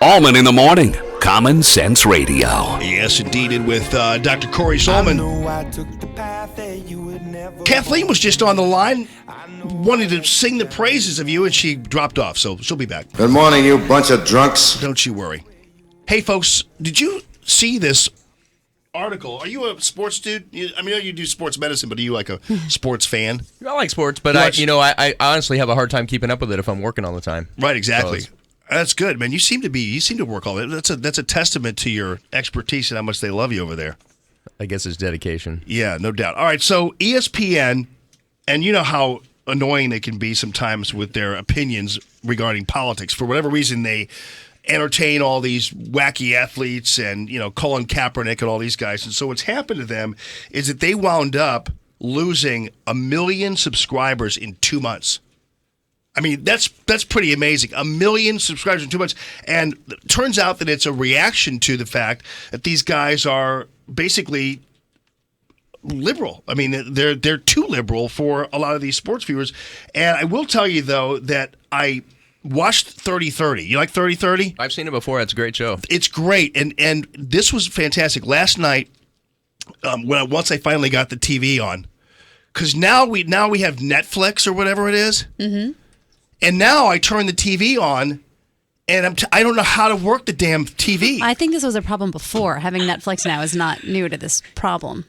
Allman in the morning. Common Sense Radio. Yes, indeed, and with Dr. Corey Solman. Kathleen was just on the line, wanting to sing the praises of you, and she dropped off, so she'll be back. Good morning, you bunch of drunks. Don't you worry. Hey, folks, did you see this article? Are you a sports dude? I know you do sports medicine, but are you like a sports fan? I like sports, but I honestly have a hard time keeping up with it if I'm working all the time. Right, exactly. That's good, man. You seem to work all that. That's a testament to your expertise and how much they love you over there. I guess it's dedication. Yeah, no doubt. All right, so ESPN, and you know how annoying they can be sometimes with their opinions regarding politics. For whatever reason, they entertain all these wacky athletes and, Colin Kaepernick and all these guys. And so what's happened to them is that they wound up losing 1 million subscribers in 2 months. I mean, that's pretty amazing. 1 million subscribers in 2 months. And it turns out that it's a reaction to the fact that these guys are basically liberal. I mean, they're too liberal for a lot of these sports viewers. And I will tell you, though, that I watched 30-30. You like 30-30? I've seen it before. It's a great show. It's great. And this was fantastic. Last night, once I finally got the TV on, because now we have Netflix or whatever it is. Mm-hmm. And now I turn the TV on, and I don't know how to work the damn TV. I think this was a problem before. Having Netflix now is not new to this problem.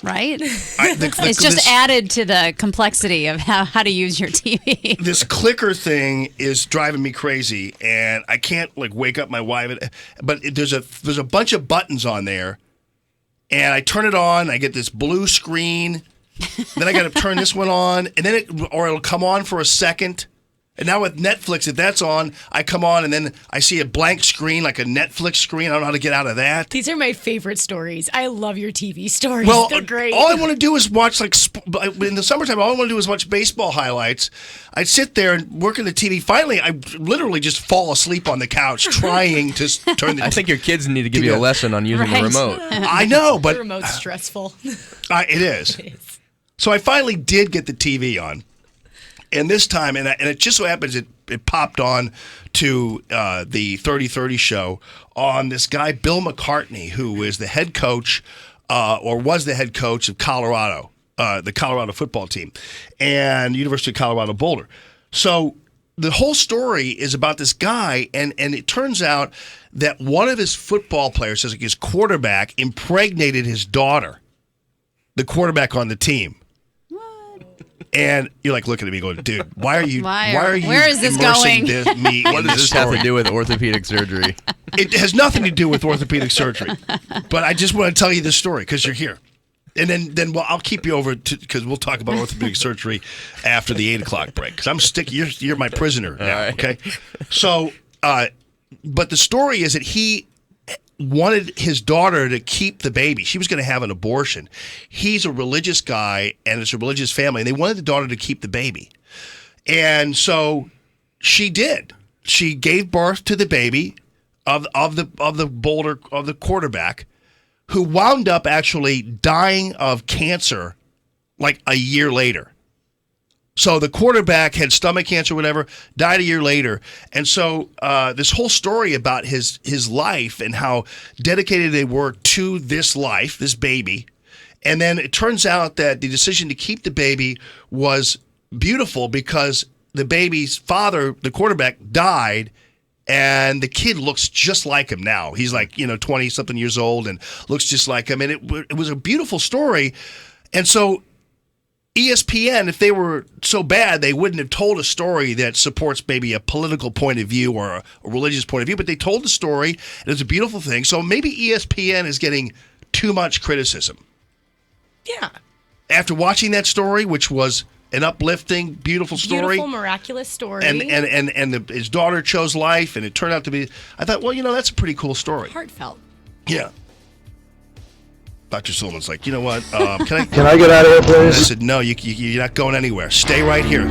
Right? It's just added to the complexity of how to use your TV. This clicker thing is driving me crazy, and I can't wake up my wife. But there's a bunch of buttons on there, and I turn it on. I get this blue screen. Then I got to turn this one on, and then it'll come on for a second. And now with Netflix, if that's on, I come on, and then I see a blank screen, like a Netflix screen. I don't know how to get out of that. These are my favorite stories. I love your TV stories. Well, they're great. All I want to do is watch, in the summertime, all I want to do is watch baseball highlights. I'd sit there and work on the TV. Finally, I literally just fall asleep on the couch trying to turn the I think your kids need to give you a lesson on using the remote. I know, but the remote's stressful. It is. So I finally did get the TV on. And this time, and it just so happens it popped on to the 30-30 show on this guy, Bill McCartney, who is the head coach or was the head coach of Colorado, the Colorado football team, and University of Colorado Boulder. So the whole story is about this guy, and it turns out that one of his football players, his quarterback, impregnated his daughter, the quarterback on the team. And you're looking at me going, dude, why are you where is this going? What does this have to do with orthopedic surgery? It has nothing to do with orthopedic surgery. But I just want to tell you this story because you're here. And then I'll keep you over because we'll talk about orthopedic surgery after the 8 o'clock break. Because I'm sticky. You're my prisoner now, right. Okay? So, but the story is that he wanted his daughter to keep the baby. She was going to have an abortion. He's a religious guy, and it's a religious family, and they wanted the daughter to keep the baby. And so she did. She gave birth to the baby of the quarterback, who wound up actually dying of cancer a year later. So the quarterback had stomach cancer, whatever, died a year later. And so this whole story about his life and how dedicated they were to this life, this baby. And then it turns out that the decision to keep the baby was beautiful because the baby's father, the quarterback, died, and the kid looks just like him now. He's 20-something years old and looks just like him. And it was a beautiful story. And so ESPN, if they were so bad, they wouldn't have told a story that supports maybe a political point of view or a religious point of view, but they told the story, and it's a beautiful thing. So maybe ESPN is getting too much criticism. Yeah. After watching that story, which was an uplifting, beautiful story. Beautiful, miraculous story. And his daughter chose life, and it turned out to be, I thought, that's a pretty cool story. Heartfelt. Yeah. Dr. Solman's like, you know what? Can I get out of here, please? I said, no, you're not going anywhere. Stay right here.